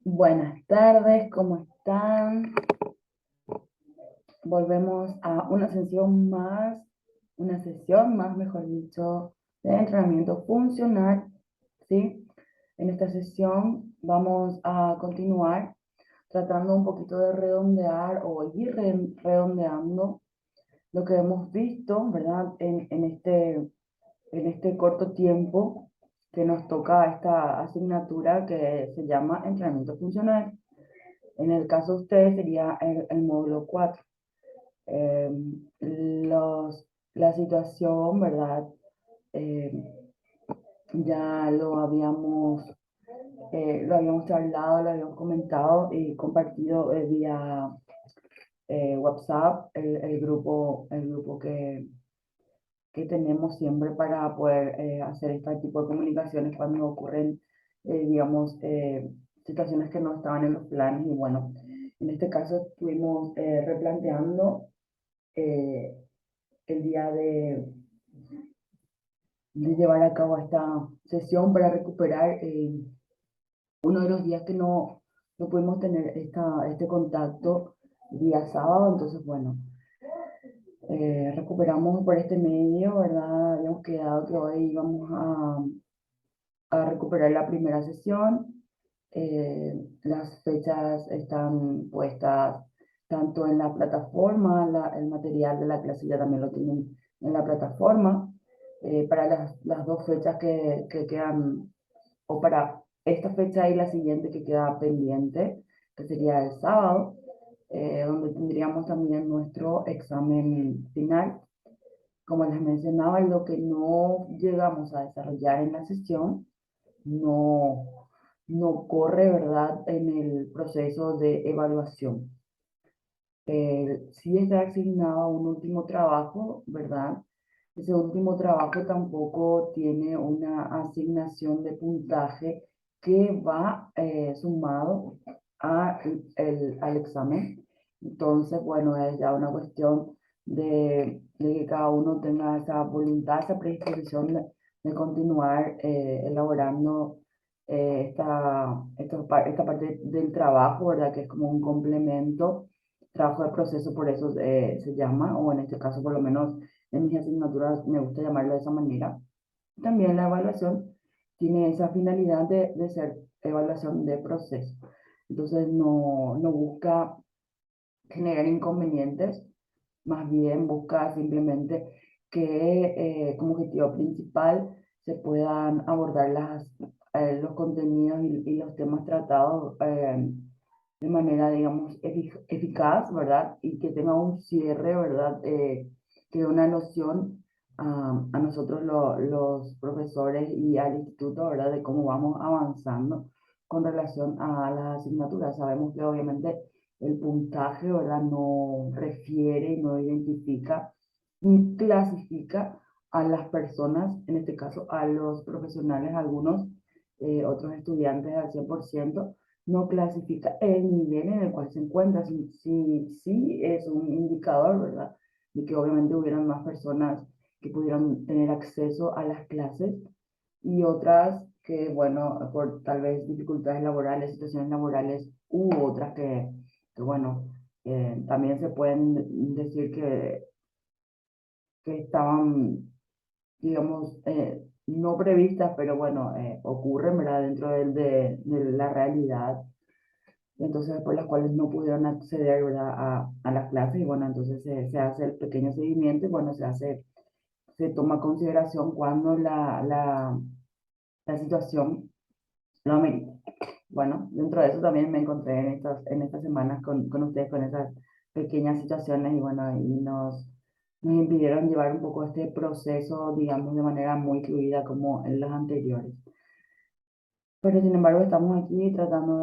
Buenas tardes, ¿cómo están? Volvemos a una sesión más, mejor dicho, de entrenamiento funcional, ¿sí? En esta sesión vamos a continuar tratando un poquito de redondear o ir redondeando lo que hemos visto, ¿verdad? En este corto tiempo que nos toca esta asignatura que se llama entrenamiento funcional. En el caso de ustedes sería el módulo 4. Eh, la situación, ¿verdad? Eh, ya lo habíamos charlado, lo habíamos comentado y compartido vía WhatsApp, el grupo que tenemos siempre para poder hacer este tipo de comunicaciones cuando ocurren, digamos, situaciones que no estaban en los planes. Y bueno, en este caso estuvimos replanteando eh, el día de llevar a cabo esta sesión para recuperar uno de los días que no pudimos tener este contacto día sábado. Entonces, bueno, recuperamos por este medio, ¿verdad? Habíamos quedado que hoy íbamos a recuperar la primera sesión. Las fechas están puestas tanto en la plataforma, el material de la clase ya también lo tienen en la plataforma. Para las dos fechas que quedan, o para esta fecha y la siguiente que queda pendiente, que sería el sábado, donde tendríamos también nuestro examen final. Como les mencionaba, lo que no llegamos a desarrollar en la sesión no, no corre, ¿verdad?, en el proceso de evaluación. Sí está asignado un último trabajo, ¿verdad? Ese último trabajo tampoco tiene una asignación de puntaje que va sumado al examen. Entonces, bueno, es ya una cuestión de que cada uno tenga esa voluntad, esa predisposición de continuar elaborando esta parte del trabajo, ¿verdad? Que es como un complemento, trabajo de proceso, por eso se llama, o en este caso por lo menos en mis asignaturas me gusta llamarlo de esa manera. También la evaluación tiene esa finalidad de ser evaluación de proceso. Entonces no busca generar inconvenientes, más bien busca simplemente que como objetivo principal se puedan abordar los contenidos y los temas tratados de manera, digamos, eficaz, ¿verdad? Y que tenga un cierre, ¿verdad? Que dé una noción a nosotros los profesores y al instituto, ¿verdad? De cómo vamos avanzando con relación a las asignaturas. Sabemos que obviamente el puntaje, ¿verdad?, no refiere, no identifica ni clasifica a las personas, en este caso a los profesionales, algunos otros estudiantes al 100%, no clasifica el nivel en el cual se encuentra. Sí es un indicador, ¿verdad?, de que obviamente hubieran más personas que pudieran tener acceso a las clases y otras que, bueno, por tal vez dificultades laborales, situaciones laborales u otras que bueno, también se pueden decir que estaban, digamos, no previstas, pero bueno, ocurren, ¿verdad?, dentro de la realidad. Entonces, por las cuales no pudieron acceder, ¿verdad?, a las clases. Y bueno, entonces se hace el pequeño seguimiento y bueno, se toma consideración cuando la situación lo amerita. Bueno, dentro de eso también me encontré en estas semanas con ustedes, con esas pequeñas situaciones y bueno, y nos impidieron llevar un poco este proceso, digamos, de manera muy fluida como en los anteriores. Pero sin embargo estamos aquí tratando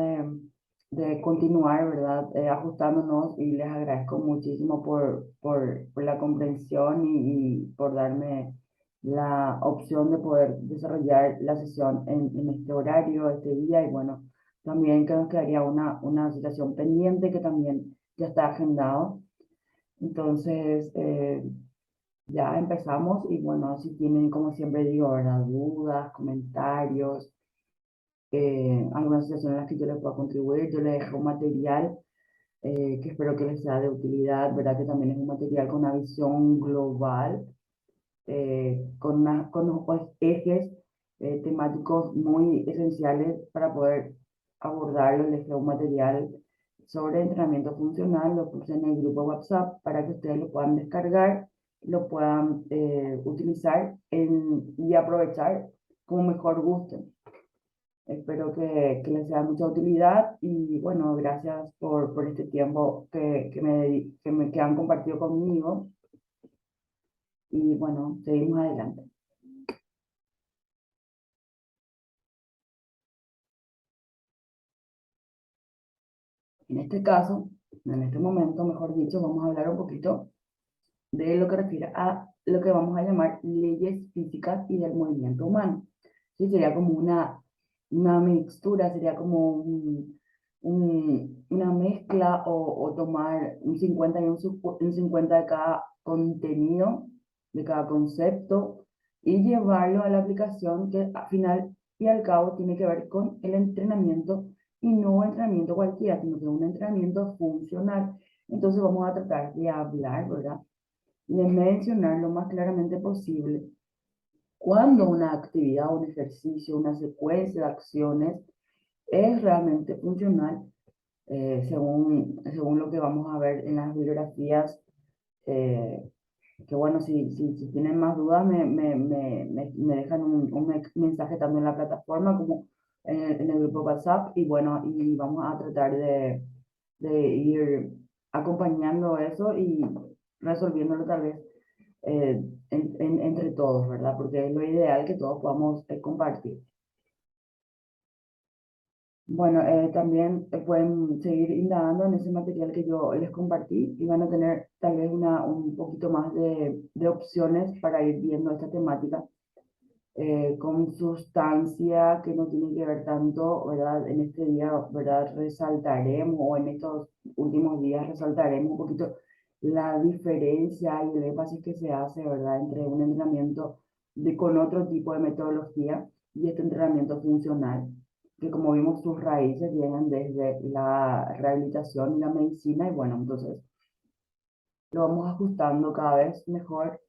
de continuar, ¿verdad? Ajustándonos, y les agradezco muchísimo por la comprensión y por darme la opción de poder desarrollar la sesión en este horario, este día. Y bueno, también que nos quedaría una situación pendiente que también ya está agendado. Entonces, ya empezamos y bueno, si tienen, como siempre digo, ¿verdad?, dudas, comentarios, algunas situaciones en las que yo les pueda contribuir. Yo les dejo un material que espero que les sea de utilidad, ¿verdad? Que también es un material con una visión global, con unos ejes temáticos muy esenciales para poder abordarlo. Les dejo un material sobre entrenamiento funcional, lo puse en el grupo WhatsApp para que ustedes lo puedan descargar, lo puedan utilizar y aprovechar como mejor gusten. Espero que les sea mucha utilidad y bueno, gracias por este tiempo que han compartido conmigo y bueno, seguimos adelante. En este caso, en este momento, mejor dicho, vamos a hablar un poquito de lo que refiere a lo que vamos a llamar leyes físicas y del movimiento humano. Sí, sería como una mixtura, sería como una mezcla o tomar un 50 y un 50 de cada contenido, de cada concepto, y llevarlo a la aplicación que al final y al cabo tiene que ver con el entrenamiento y no un entrenamiento cualquiera, sino que un entrenamiento funcional. Entonces vamos a tratar de hablar, ¿verdad? De mencionar lo más claramente posible cuando una actividad, un ejercicio, una secuencia de acciones es realmente funcional, según lo que vamos a ver en las bibliografías, eh, que bueno, si tienen más dudas, me dejan un mensaje tanto en la plataforma como en el grupo WhatsApp y bueno, y vamos a tratar de ir acompañando eso y resolviéndolo tal vez entre todos, ¿verdad? Porque es lo ideal que todos podamos compartir. Bueno, también pueden seguir indagando en ese material que yo les compartí y van a tener tal vez un poquito más de opciones para ir viendo esta temática con sustancia que no tiene que ver tanto, ¿verdad? En este día, ¿verdad? Resaltaremos, o en estos últimos días resaltaremos un poquito la diferencia y el énfasis que se hace, ¿verdad? Entre un entrenamiento con otro tipo de metodología y este entrenamiento funcional, que como vimos sus raíces vienen desde la rehabilitación y la medicina, y bueno, entonces lo vamos ajustando cada vez mejor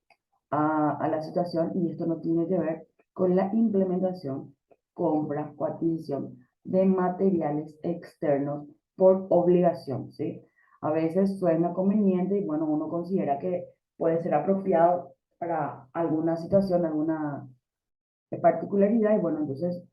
a la situación y esto no tiene que ver con la implementación, compra o adquisición de materiales externos por obligación, ¿sí? A veces suena conveniente y bueno, uno considera que puede ser apropiado para alguna situación, alguna particularidad y bueno, entonces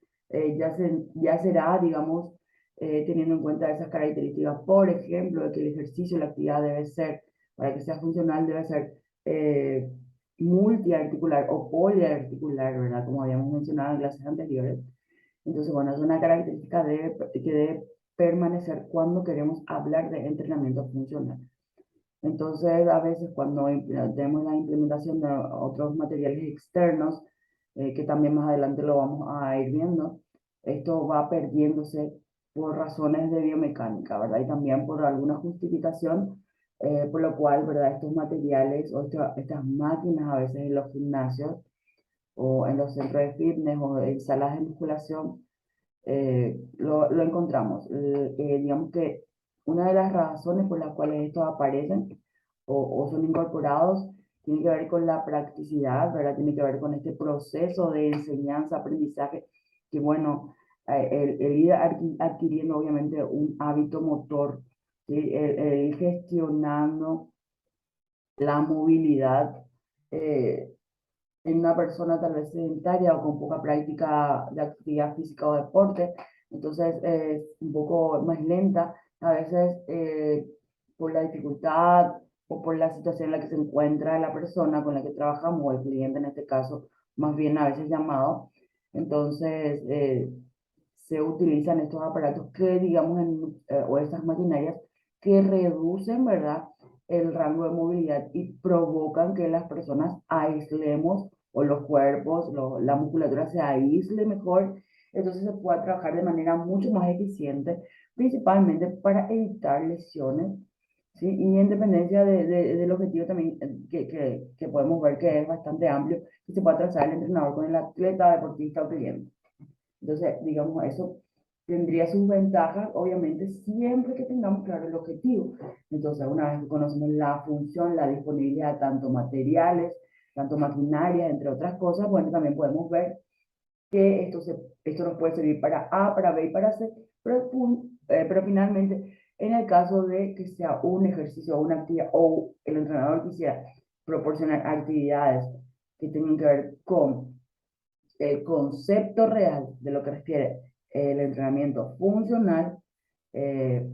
ya será, digamos, teniendo en cuenta esas características, por ejemplo, de que el ejercicio, la actividad debe ser, para que sea funcional, debe ser eh, multiarticular o poliarticular, ¿verdad? Como habíamos mencionado en clases anteriores. Entonces, bueno, es una característica que debe permanecer cuando queremos hablar de entrenamiento funcional. Entonces, a veces cuando tenemos la implementación de otros materiales externos, que también más adelante lo vamos a ir viendo, esto va perdiéndose por razones de biomecánica, ¿verdad? Y también por alguna justificación, por lo cual, ¿verdad? Estos materiales o estas máquinas a veces en los gimnasios o en los centros de fitness o en salas de musculación, lo encontramos. Digamos que una de las razones por las cuales estos aparecen o son incorporados tiene que ver con la practicidad, ¿verdad? Tiene que ver con este proceso de enseñanza, aprendizaje, que bueno, el ir adquiriendo obviamente un hábito motor, ¿sí? El ir gestionando la movilidad en una persona tal vez sedentaria o con poca práctica de actividad física o deporte, entonces es un poco más lenta, a veces por la dificultad o por la situación en la que se encuentra la persona con la que trabajamos, o el cliente en este caso, más bien a veces llamado, entonces se utilizan estos aparatos que, digamos, o estas maquinarias que reducen, ¿verdad? El rango de movilidad y provocan que las personas aislemos o los cuerpos, la musculatura se aísle mejor, entonces se puede trabajar de manera mucho más eficiente, principalmente para evitar lesiones, ¿sí? Y en dependencia del objetivo también que podemos ver que es bastante amplio, que se puede trazar el entrenador con el atleta, deportista o cliente. Entonces, digamos, eso tendría sus ventajas, obviamente, siempre que tengamos claro el objetivo. Entonces, una vez que conocemos la función, la disponibilidad, tanto materiales, tanto maquinaria, entre otras cosas, bueno, también podemos ver que esto nos puede servir para A, para B y para C, pero finalmente, en el caso de que sea un ejercicio o una actividad, o el entrenador quisiera proporcionar actividades que tengan que ver con el concepto real de lo que refiere el entrenamiento funcional, eh,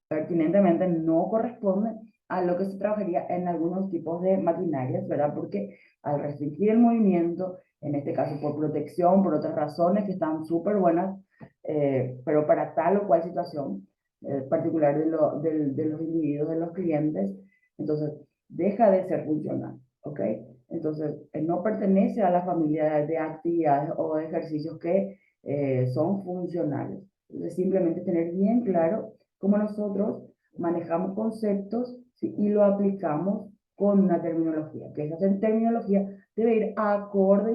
pertinentemente no corresponde a lo que se trabajaría en algunos tipos de maquinarias, ¿verdad? Porque al restringir el movimiento, en este caso por protección, por otras razones que están súper buenas, pero para tal o cual situación particular de los individuos, de los clientes, entonces deja de ser funcional, ¿ok? Entonces, no pertenece a la familia de actividades o de ejercicios que son funcionales. Entonces, simplemente tener bien claro cómo nosotros manejamos conceptos, ¿sí? Y lo aplicamos con una terminología, que esa terminología debe ir acorde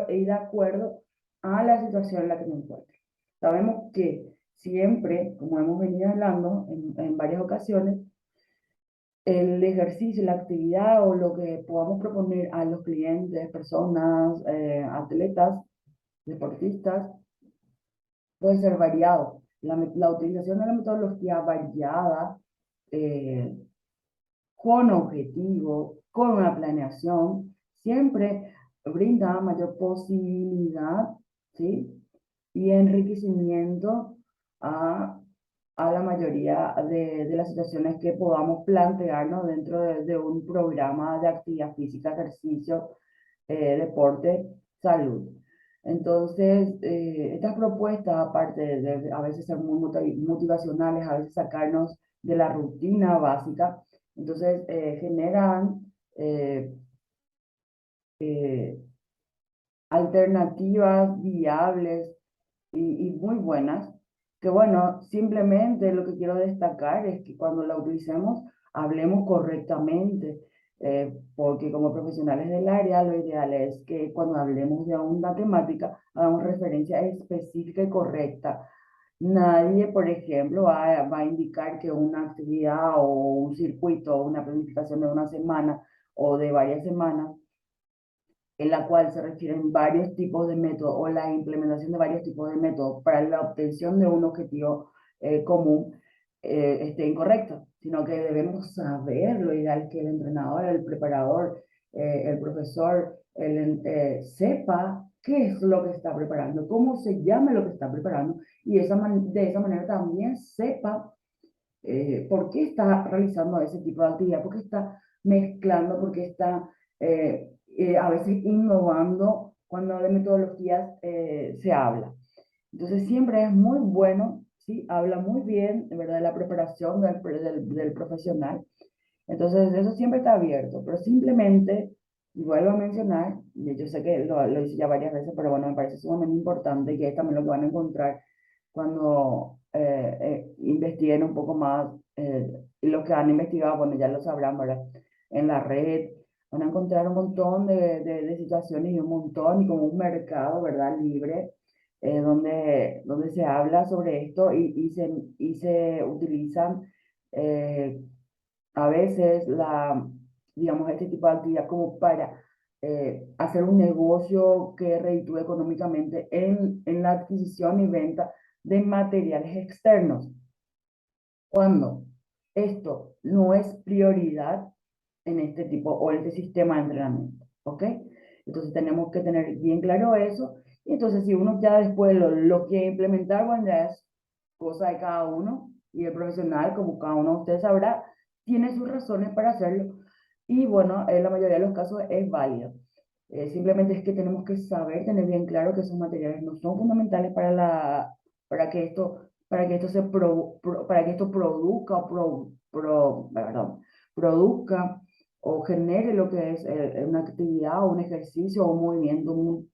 y de acuerdo a la situación en la que me encuentro. Sabemos que siempre, como hemos venido hablando en varias ocasiones, el ejercicio, la actividad o lo que podamos proponer a los clientes, personas, atletas, deportistas, puede ser variado. La utilización de la metodología variada, eh, con objetivo, con una planeación, siempre brinda mayor posibilidad, ¿sí? Y enriquecimiento a, a la mayoría de las situaciones que podamos plantearnos dentro de un programa de actividad física, ejercicio, deporte, salud. Entonces, estas propuestas, aparte de a veces ser muy motivacionales, a veces sacarnos de la rutina básica, entonces generan eh, eh, alternativas viables y muy buenas, que bueno, simplemente lo que quiero destacar es que cuando la utilicemos, hablemos correctamente, porque como profesionales del área, lo ideal es que cuando hablemos de una temática, hagamos referencia específica y correcta. Nadie, por ejemplo, va a indicar que una actividad o un circuito o una planificación de una semana o de varias semanas en la cual se refieren varios tipos de métodos o la implementación de varios tipos de métodos para la obtención de un objetivo común, esté incorrecta, sino que debemos saber lo ideal que el entrenador, el preparador, el profesor, sepa qué es lo que está preparando, cómo se llama lo que está preparando, y de esa manera también sepa por qué está realizando ese tipo de actividad, por qué está mezclando, por qué está a veces innovando cuando de metodologías se habla. Entonces siempre es muy bueno, ¿sí? Habla muy bien, de verdad, de la preparación del profesional. Entonces eso siempre está abierto, pero simplemente, y vuelvo a mencionar, y yo sé que lo hice ya varias veces, pero bueno, me parece sumamente importante y que es también lo que van a encontrar cuando investiguen un poco más, y los que han investigado, bueno, ya lo sabrán, ¿verdad? En la red van a encontrar un montón de situaciones y un montón, y como un mercado, ¿verdad? Libre, donde se habla sobre esto y se utilizan eh, a veces digamos, este tipo de actividad como para hacer un negocio que reditúe económicamente en la adquisición y venta de materiales externos, cuando esto no es prioridad en este tipo o en este sistema de entrenamiento, ¿ok? Entonces tenemos que tener bien claro eso, y entonces si uno ya después lo quiere implementar, bueno, ya es cosa de cada uno, y el profesional, como cada uno de ustedes sabrá, tiene sus razones para hacerlo, y bueno, en la mayoría de los casos es válido. Simplemente es que tenemos que saber, tener bien claro que esos materiales no son fundamentales para que esto para que esto produzca perdón, produzca o genere lo que es una actividad o un ejercicio o un movimiento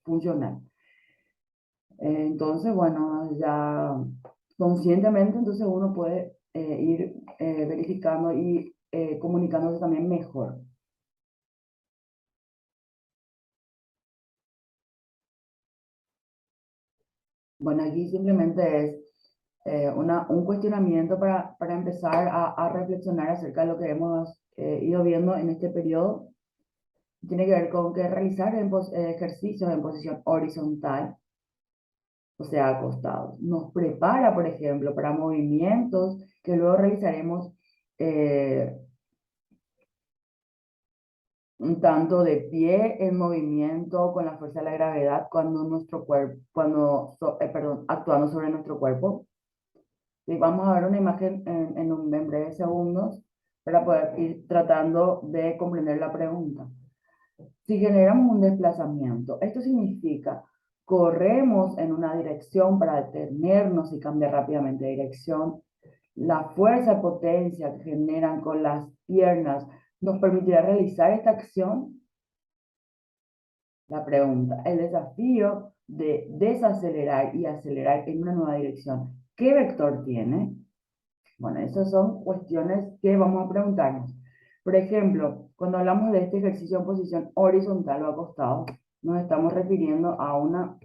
funcional. Entonces, bueno, ya conscientemente, entonces uno puede ir verificando y comunicándose también mejor. Bueno, aquí simplemente es un cuestionamiento para empezar a reflexionar acerca de lo que hemos ido viendo en este periodo. Tiene que ver con que realizar ejercicios en posición horizontal, o sea, acostados. Nos prepara, por ejemplo, para movimientos que luego realizaremos eh, un tanto de pie en movimiento con la fuerza de la gravedad cuando nuestro cuerpo, perdón, actuando sobre nuestro cuerpo. Y vamos a ver una imagen en breves segundos para poder ir tratando de comprender la pregunta. Si generamos un desplazamiento, esto significa corremos en una dirección para detenernos y cambiar rápidamente de dirección. La fuerza y potencia que generan con las piernas nos permitirá realizar esta acción. La pregunta, el desafío de desacelerar y acelerar en una nueva dirección, ¿qué vector tiene? Bueno, esas son cuestiones que vamos a preguntarnos. Por ejemplo, cuando hablamos de este ejercicio en posición horizontal o acostado, nos estamos refiriendo a una...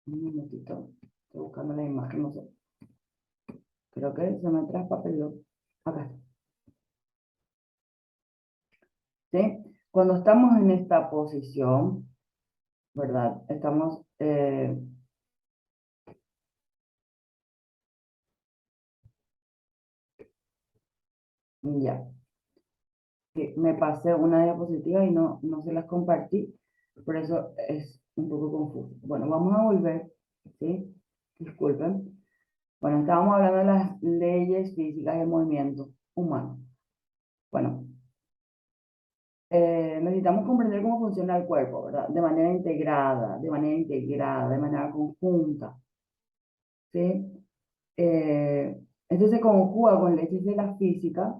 Un minutito, estoy buscando la imagen, no sé. Creo que se me traspapeló. Acá está. ¿Sí? Cuando estamos en esta posición, ¿verdad? Estamos... ya. Que me pasé una diapositiva y no se las compartí, por eso es un poco confuso. Bueno, vamos a volver, ¿sí? Disculpen. Bueno, estábamos hablando de las leyes físicas del movimiento humano. Bueno, necesitamos comprender cómo funciona el cuerpo, ¿verdad? De manera conjunta, ¿sí? Esto se conjuga con leyes de la física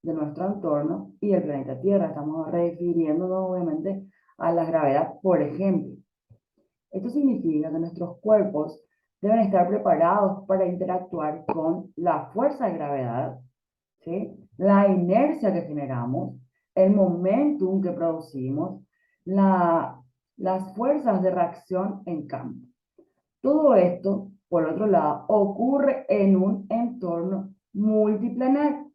de nuestro entorno y el planeta Tierra. Estamos refiriéndonos obviamente a la gravedad, por ejemplo. Esto significa que nuestros cuerpos deben estar preparados para interactuar con la fuerza de gravedad, ¿sí? La inercia que generamos, el momentum que producimos, las fuerzas de reacción en campo. Todo esto, por otro lado, ocurre en un entorno multiplanar.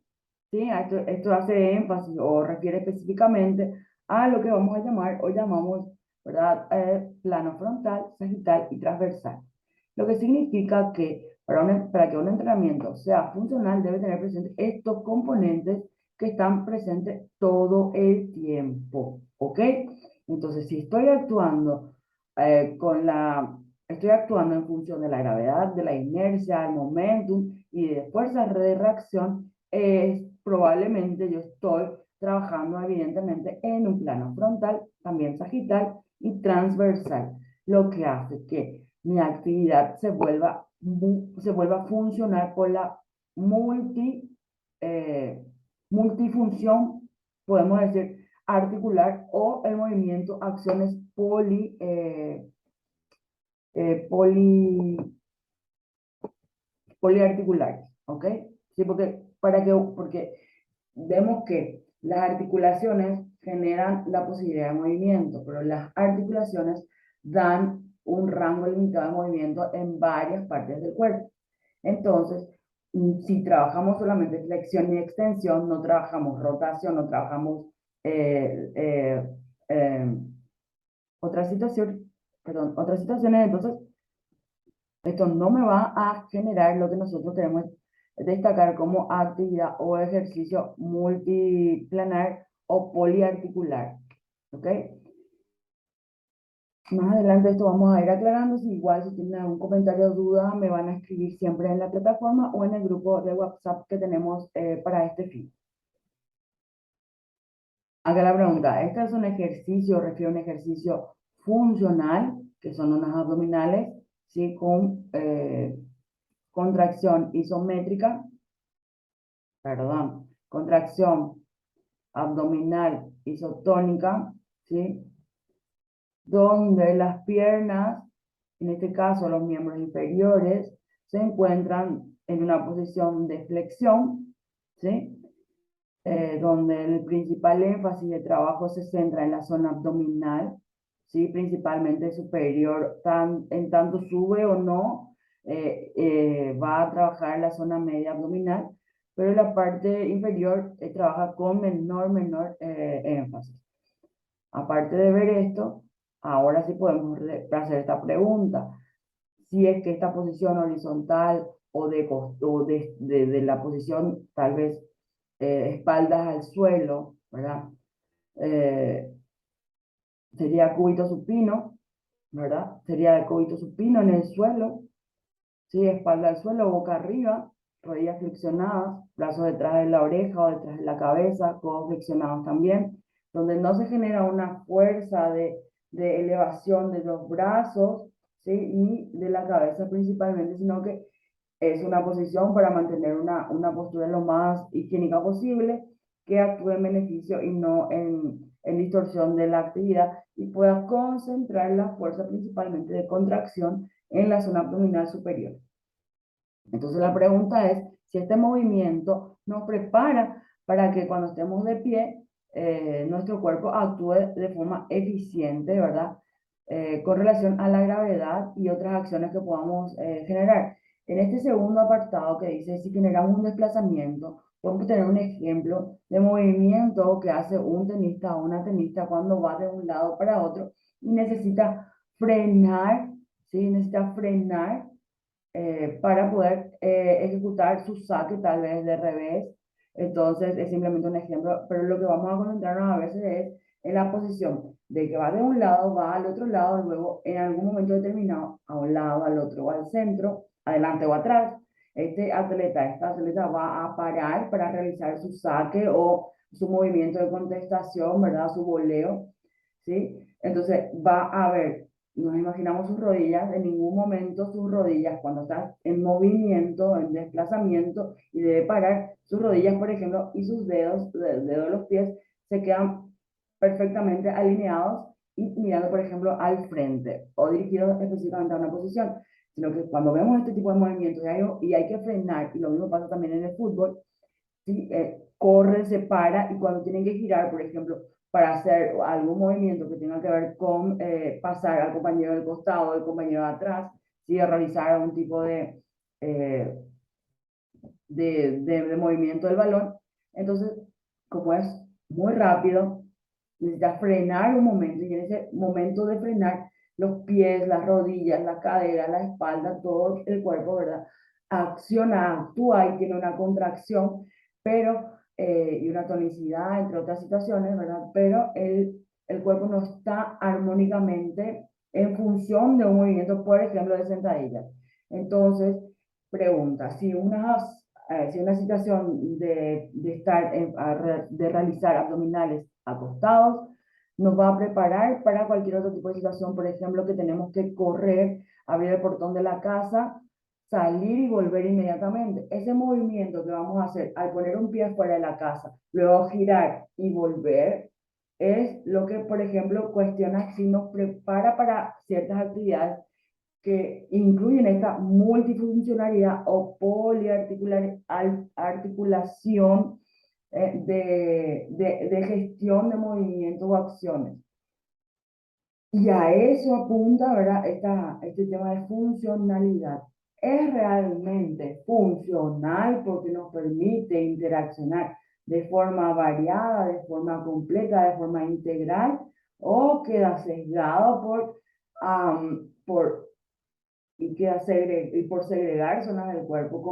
¿Sí? Esto hace énfasis o refiere específicamente a lo que vamos a llamar o llamamos, ¿verdad? Plano frontal, sagital y transversal. Lo que significa que para que un entrenamiento sea funcional debe tener presentes estos componentes que están presentes todo el tiempo. ¿Ok? Entonces, si estoy actuando estoy actuando en función de la gravedad, de la inercia, del momentum y de fuerzas de reacción, probablemente yo estoy trabajando evidentemente en un plano frontal, también sagital y transversal, lo que hace que mi actividad se vuelva a funcionar por la multi, eh, multifunción, podemos decir, articular o el movimiento, acciones poli, poliarticulares, ¿ok? Sí, porque vemos que las articulaciones generan la posibilidad de movimiento, pero las articulaciones dan un rango limitado de movimiento en varias partes del cuerpo. Entonces, si trabajamos solamente flexión y extensión, no trabajamos rotación, no trabajamos eh, eh, eh, otra situación, perdón, otras situaciones, entonces esto no me va a generar lo que nosotros queremos destacar como actividad o ejercicio multiplanar o poliarticular. ¿Ok? Más adelante esto vamos a ir aclarando. Si igual si tienen algún comentario o duda, me van a escribir siempre en la plataforma o en el grupo de WhatsApp que tenemos para este fin. Acá la pregunta, ¿este es un ejercicio, refiere a un ejercicio funcional, que son unas abdominales, ¿sí? Con contracción isométrica, perdón, contracción abdominal isotónica, ¿sí? Donde las piernas, en este caso los miembros inferiores, se encuentran en una posición de flexión, ¿sí? Donde el principal énfasis de trabajo se centra en la zona abdominal, ¿sí? Principalmente superior, en tanto sube o no, va a trabajar la zona media abdominal, pero la parte inferior trabaja con menor énfasis. Aparte de ver esto, ahora sí podemos hacer esta pregunta. Si es que esta posición horizontal o de la posición tal vez espaldas al suelo, ¿verdad? Eh, sería cúbito supino, ¿verdad? Sería de cúbito supino en el suelo, ¿sí? Espalda al suelo, boca arriba, rodillas flexionadas, brazos detrás de la oreja o detrás de la cabeza, codos flexionados también, donde no se genera una fuerza de elevación de los brazos, ¿sí? Ni de la cabeza principalmente, sino que es una posición para mantener una postura lo más higiénica posible, que actúe en beneficio y no en distorsión de la actividad y pueda concentrar la fuerza principalmente de contracción en la zona abdominal superior. Entonces la pregunta es si este movimiento nos prepara para que cuando estemos de pie, nuestro cuerpo actúe de forma eficiente, ¿verdad? Con relación a la gravedad y otras acciones que podamos generar. En este segundo apartado que dice, si generamos un desplazamiento, podemos tener un ejemplo de movimiento que hace un tenista o una tenista cuando va de un lado para otro y necesita frenar, ¿sí? Necesita frenar para poder ejecutar su saque tal vez de revés. Entonces es simplemente un ejemplo, pero lo que vamos a concentrarnos a veces es en la posición de que va de un lado, va al otro lado, luego en algún momento determinado, a un lado, al otro o al centro, adelante o atrás. Esta atleta va a parar para realizar su saque o su movimiento de contestación, ¿verdad? Su voleo, ¿sí? Entonces va a ver, nos imaginamos sus rodillas, en ningún momento sus rodillas, cuando estás en movimiento, en desplazamiento y debe parar, sus rodillas, por ejemplo, y sus dedos, dedos de los pies, se quedan perfectamente alineados y mirando, por ejemplo, al frente o dirigidos específicamente a una posición. Sino que cuando vemos este tipo de movimientos y hay que frenar, y lo mismo pasa también en el fútbol, ¿sí? Corre, se para y cuando tienen que girar, por ejemplo, para hacer algún movimiento que tenga que ver con pasar al compañero del costado, al compañero de atrás, ¿sí? Realizar algún tipo eh, de movimiento del balón. Entonces, como es muy rápido, necesita frenar un momento y en ese momento de frenar, los pies, las rodillas, la cadera, la espalda, todo el cuerpo, ¿verdad? Acciona, actúa y tiene una contracción, pero, y una tonicidad, entre otras situaciones, ¿verdad? Pero el cuerpo no está armónicamente en función de un movimiento, por ejemplo, de sentadilla. Entonces, pregunta, si una situación de estar de realizar abdominales acostados nos va a preparar para cualquier otro tipo de situación, por ejemplo, que tenemos que correr, abrir el portón de la casa, salir y volver inmediatamente. Ese movimiento que vamos a hacer al poner un pie fuera de la casa, luego girar y volver, es lo que, por ejemplo, cuestiona si nos prepara para ciertas actividades que incluyen esta multifuncionalidad o poliarticulación de gestión de movimientos o acciones. Y a eso apunta, ¿verdad? Este tema de funcionalidad. Es realmente funcional porque nos permite interaccionar de forma variada, de forma completa, de forma integral, o queda sesgado por y por segregar zonas del cuerpo,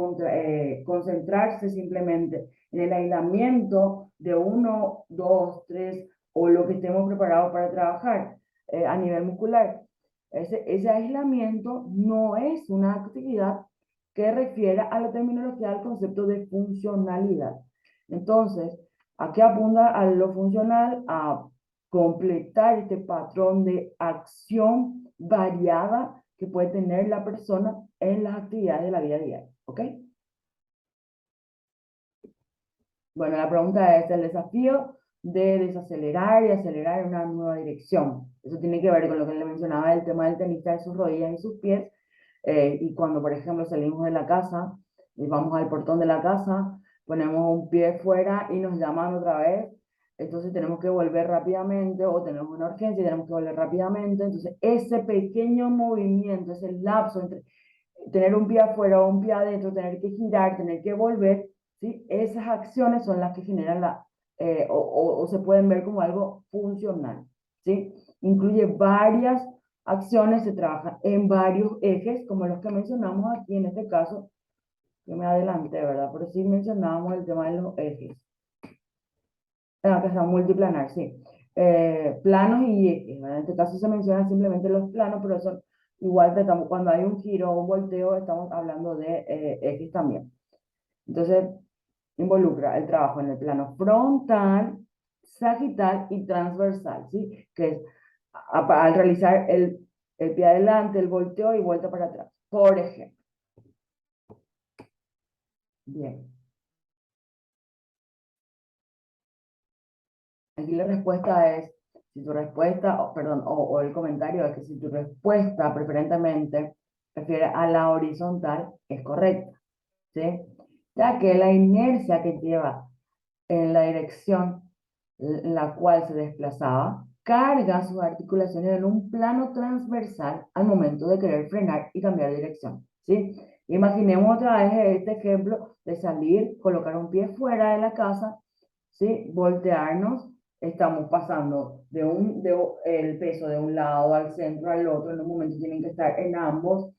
concentrarse simplemente en el aislamiento de uno, dos, tres, o lo que estemos preparados para trabajar a nivel muscular. Ese aislamiento no es una actividad que refiere a la terminología del concepto de funcionalidad. Entonces, ¿a qué apunta a lo funcional? A completar este patrón de acción variada que puede tener la persona en las actividades de la vida diaria. ¿Ok? Bueno, la pregunta es el desafío de desacelerar y acelerar en una nueva dirección. Eso tiene que ver con lo que le mencionaba el tema del tenista de sus rodillas y sus pies. Y cuando, por ejemplo, salimos de la casa y vamos al portón de la casa, ponemos un pie fuera y nos llaman otra vez. entonces tenemos que volver rápidamente o tenemos una urgencia y tenemos que volver rápidamente. Entonces, ese pequeño movimiento, ese lapso entre tener un pie afuera o un pie adentro, tener que girar, tener que volver, ¿sí? Esas acciones son las que generan o se pueden ver como algo funcional, ¿sí? Incluye varias acciones, se trabaja en varios ejes, como los que mencionamos aquí en este caso, que me adelanté, ¿verdad? Pero sí mencionábamos el tema de los ejes. Que está multiplanar, sí. Planos y ejes, ¿verdad? En este caso se mencionan simplemente los planos, pero eso igual tratamos, cuando hay un giro o un volteo, estamos hablando de ejes también. Entonces, involucra el trabajo en el plano frontal, sagital y transversal, ¿sí? Que es al realizar el pie adelante, el volteo y vuelta para atrás, por ejemplo. Bien. Aquí la respuesta es, si tu respuesta, perdón, o el comentario es que si tu respuesta preferentemente refiere a la horizontal, es correcta, ¿sí? Ya que la inercia que lleva en la dirección en la cual se desplazaba, carga sus articulaciones en un plano transversal al momento de querer frenar y cambiar de dirección, ¿sí? Imaginemos otra vez este ejemplo de salir, colocar un pie fuera de la casa, ¿sí? Voltearnos, estamos pasando el peso de un lado al centro al otro, en un momento tienen que estar en ambos,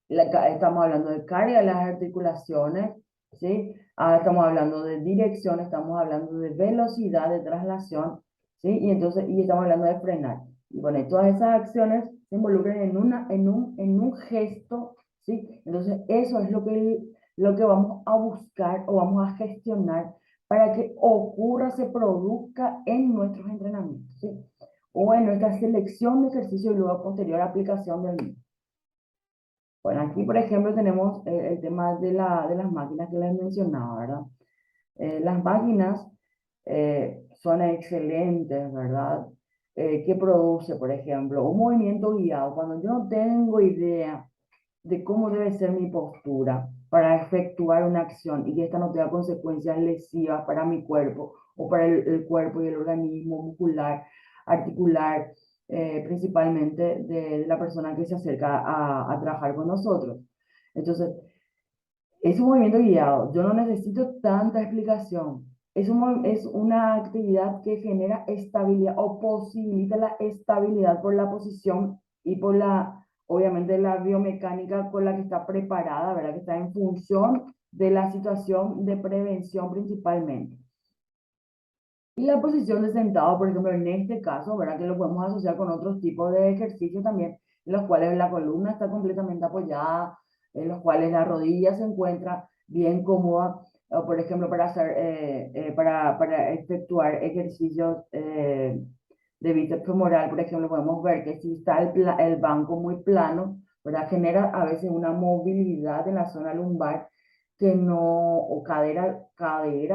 estamos hablando de carga de las articulaciones, ¿sí? Estamos hablando de dirección, estamos hablando de velocidad de traslación, ¿sí? Y estamos hablando de frenar. Y bueno, todas esas acciones se involucran en un gesto, ¿sí? Entonces, eso es lo que vamos a buscar o vamos a gestionar para que ocurra, se produzca en nuestros entrenamientos, ¿sí? O en nuestra selección de ejercicio y luego posterior aplicación del mismo. Bueno, aquí por ejemplo tenemos el tema de las máquinas que les mencionaba, ¿verdad? Las máquinas son excelentes, ¿verdad? ¿Qué produce, por ejemplo? Un movimiento guiado. Cuando yo no tengo idea de cómo debe ser mi postura para efectuar una acción y que esta no tenga consecuencias lesivas para mi cuerpo o para el cuerpo y el organismo muscular, articular, principalmente de la persona que se acerca a trabajar con nosotros. Entonces, es un movimiento guiado. Yo no necesito tanta explicación. Es una actividad que genera estabilidad o posibilita la estabilidad por la posición y por obviamente, la biomecánica con la que está preparada, ¿verdad? Que está en función de la situación de prevención principalmente. Y la posición de sentado, por ejemplo, en este caso, ¿verdad? Que lo podemos asociar con otros tipos de ejercicios también, en los cuales la columna está completamente apoyada, en los cuales la rodilla se encuentra bien cómoda, o por ejemplo, para efectuar ejercicios de bíceps femoral, por ejemplo, podemos ver que si está el banco muy plano, ¿verdad? Genera a veces una movilidad en la zona lumbar que no, o cadera,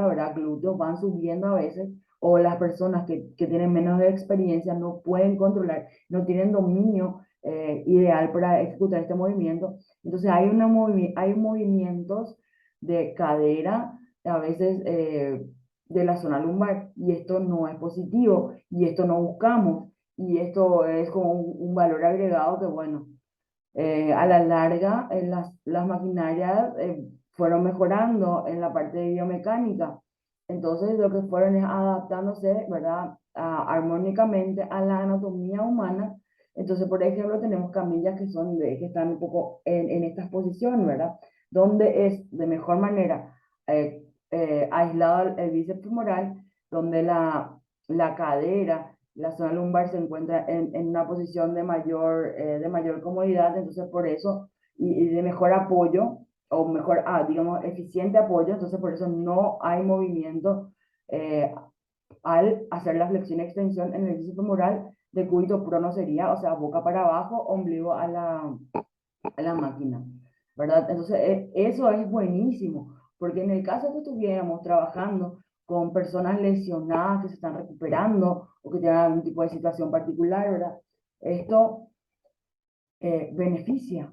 ¿verdad? Glúteos van subiendo a veces, o las personas que tienen menos de experiencia no pueden controlar, no tienen dominio ideal para ejecutar este movimiento. Entonces hay movimientos de cadera, a veces de la zona lumbar, y esto no es positivo, y esto no buscamos, y esto es como un valor agregado que, bueno, a la larga las maquinarias fueron mejorando en la parte de biomecánica. Entonces, lo que fueron es adaptándose, ¿verdad? Armónicamente a la anatomía humana. Entonces, por ejemplo, tenemos camillas que están un poco en estas posiciones, ¿verdad? Donde es de mejor manera aislado el bíceps femoral, donde la cadera, la zona lumbar se encuentra en una posición de mayor comodidad, entonces por eso, y de mejor apoyo, o mejor, digamos, eficiente apoyo, entonces por eso no hay movimiento eh, al hacer la flexión y extensión en el bíceps femoral de cúbito prono sería, o sea, boca para abajo, ombligo a la máquina, ¿verdad? Entonces, eso es buenísimo, porque en el caso que estuviéramos trabajando con personas lesionadas que se están recuperando o que tienen algún tipo de situación particular, ¿verdad? Esto beneficia,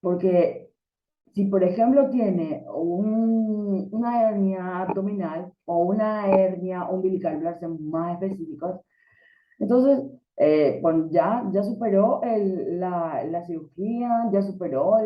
porque Si, por ejemplo, tiene una hernia abdominal o una hernia umbilical, para ser más específicos, entonces, ya superó la cirugía, ya superó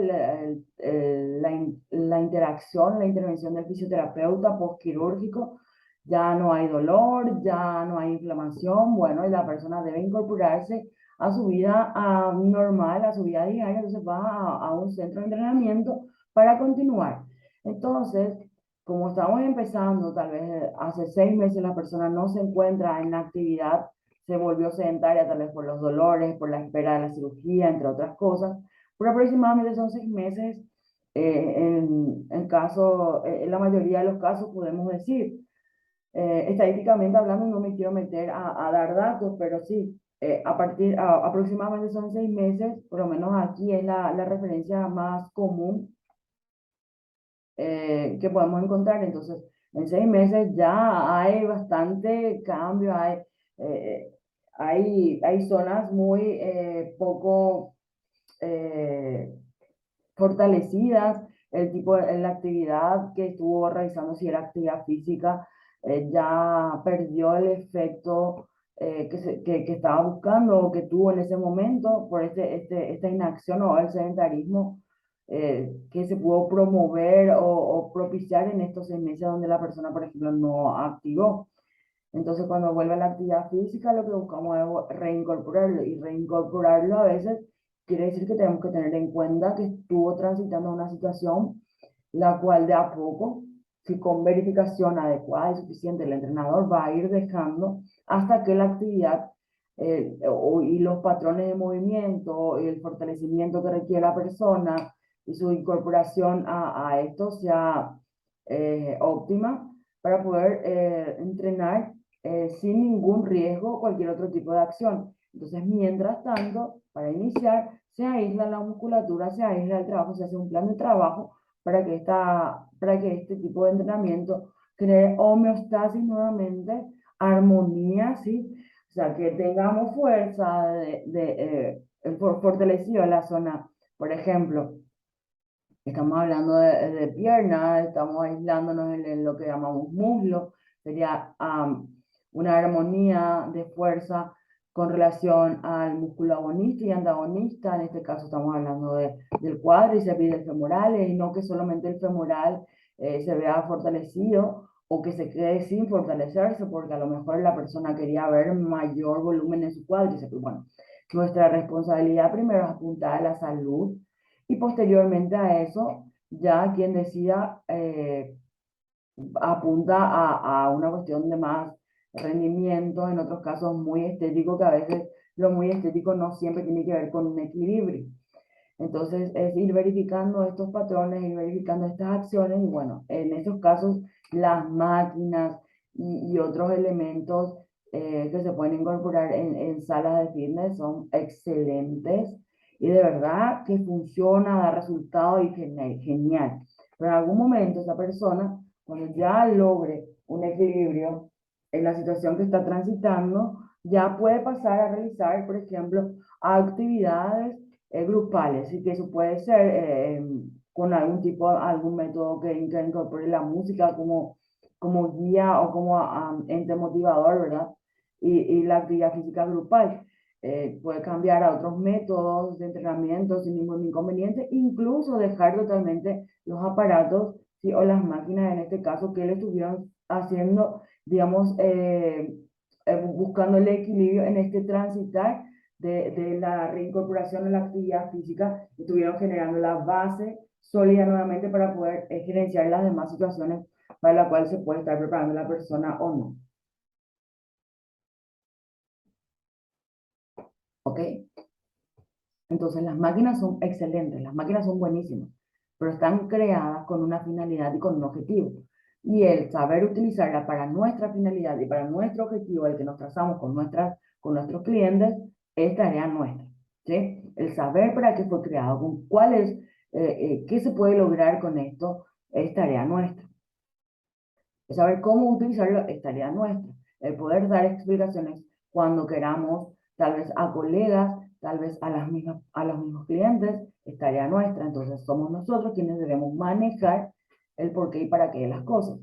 la interacción, la intervención del fisioterapeuta postquirúrgico, ya no hay dolor, ya no hay inflamación, bueno, y la persona debe incorporarse a su vida normal, a su vida diaria, entonces va a un centro de entrenamiento para continuar. Entonces, como estamos empezando, tal vez hace 6 meses la persona no se encuentra en la actividad, se volvió sedentaria tal vez por los dolores, por la espera de la cirugía, entre otras cosas. Por aproximadamente son 6 meses. En la mayoría de los casos podemos decir, estadísticamente hablando, no me quiero meter a dar datos, pero sí, aproximadamente son 6 meses, por lo menos aquí es la referencia más común que podemos encontrar. Entonces, en 6 meses ya hay bastante cambio, eh, hay zonas muy poco eh, fortalecidas, la actividad que estuvo realizando, si era actividad física, ya perdió el efecto que estaba buscando o que tuvo en ese momento por esta inacción o el sedentarismo que se pudo promover o propiciar en estos 6 meses donde la persona, por ejemplo, no activó. Entonces, cuando vuelve a la actividad física, lo que buscamos es reincorporarlo, y reincorporarlo a veces quiere decir que tenemos que tener en cuenta que estuvo transitando una situación la cual de a poco, si con verificación adecuada y suficiente, el entrenador va a ir dejando hasta que la actividad y los patrones de movimiento y el fortalecimiento que requiere la persona y su incorporación a esto sea óptima para poder entrenar sin ningún riesgo o cualquier otro tipo de acción. Entonces, mientras tanto, para iniciar, se aísla la musculatura, se aísla el trabajo, se hace un plan de trabajo para que este tipo de entrenamiento cree homeostasis nuevamente, armonía, ¿sí? O sea, que tengamos fuerza fortalecido en la zona, por ejemplo, estamos hablando de piernas, estamos aislándonos en lo que llamamos muslo, sería una armonía de fuerza con relación al músculo agonista y antagonista. En este caso estamos hablando del cuádriceps y del femoral, y no que solamente el femoral se vea fortalecido o que se quede sin fortalecerse, porque a lo mejor la persona quería ver mayor volumen en su cuádriceps. Bueno, nuestra responsabilidad primero es apuntar a la salud y posteriormente a eso, ya quien decida apunta a una cuestión de más rendimiento, en otros casos muy estético, que a veces lo muy estético no siempre tiene que ver con un equilibrio. Entonces, es ir verificando estos patrones, ir verificando estas acciones, y bueno, en esos casos, las máquinas y otros elementos que se pueden incorporar en salas de fitness son excelentes y de verdad que funciona, da resultado y genial. Pero en algún momento esa persona, cuando ya logre un equilibrio en la situación que está transitando, ya puede pasar a realizar, por ejemplo, actividades grupales, y que eso puede ser con algún método que incorpore la música como guía o como ente motivador, ¿verdad? Y la actividad física grupal. Puede cambiar a otros métodos de entrenamiento sin ningún inconveniente, incluso dejar totalmente los aparatos, ¿sí? O las máquinas en este caso que le estuvieron haciendo, digamos, buscando el equilibrio en este transitar de la reincorporación a la actividad física, estuvieron generando la base sólida nuevamente para poder gerenciar las demás situaciones para las cuales se puede estar preparando la persona o no. ¿Ok? Entonces las máquinas son excelentes, las máquinas son buenísimas, pero están creadas con una finalidad y con un objetivo. Y el saber utilizarla para nuestra finalidad y para nuestro objetivo, el que nos trazamos con nuestros clientes, es tarea nuestra. ¿Sí? El saber para qué fue creado, qué se puede lograr con esto, es tarea nuestra. El saber cómo utilizarlo es tarea nuestra. El poder dar explicaciones cuando queramos, tal vez a colegas tal vez a los mismos clientes, es tarea nuestra, entonces somos nosotros quienes debemos manejar el por qué y para qué de las cosas.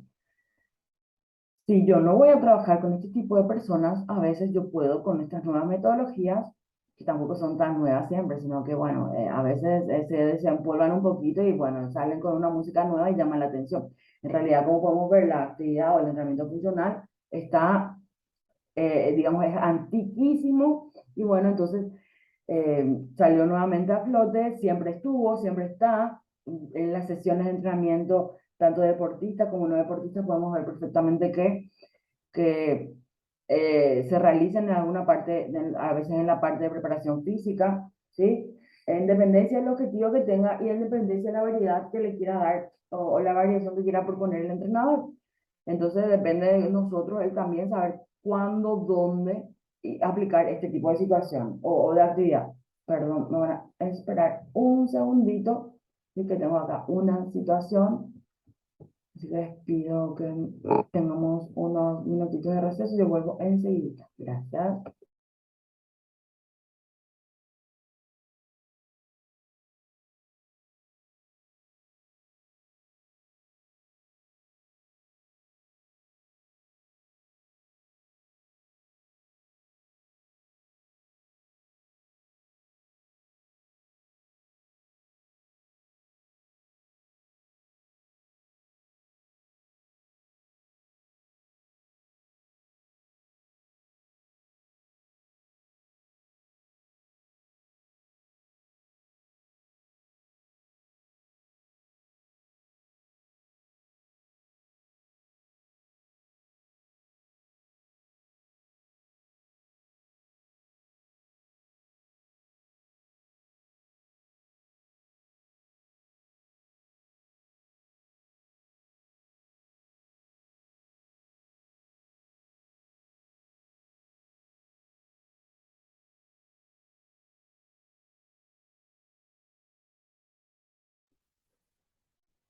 Si yo no voy a trabajar con este tipo de personas, a veces yo puedo con estas nuevas metodologías, que tampoco son tan nuevas siempre, sino que bueno, a veces se desempolvan un poquito y bueno, salen con una música nueva y llaman la atención. En realidad, como podemos ver, la actividad o el entrenamiento funcional está, digamos, es antiquísimo y bueno, entonces salió nuevamente a flote, siempre estuvo, siempre está. En las sesiones de entrenamiento, tanto deportistas como no deportistas, podemos ver perfectamente que se realicen en alguna parte, a veces en la parte de preparación física, ¿sí? En dependencia del objetivo que tenga y en dependencia de la variedad que le quiera dar o la variación que quiera proponer el entrenador. Entonces depende de nosotros el también saber cuándo, dónde y aplicar este tipo de situación o de actividad. Perdón, me van a esperar un segundito, y que tengo acá una situación. Así que les pido que tengamos unos minutitos de receso y yo vuelvo enseguida. Gracias.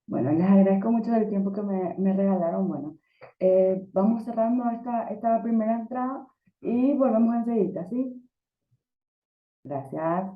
Bueno, les agradezco mucho el tiempo que me regalaron. Bueno, vamos cerrando esta primera entrada y volvemos enseguida, ¿sí? Gracias.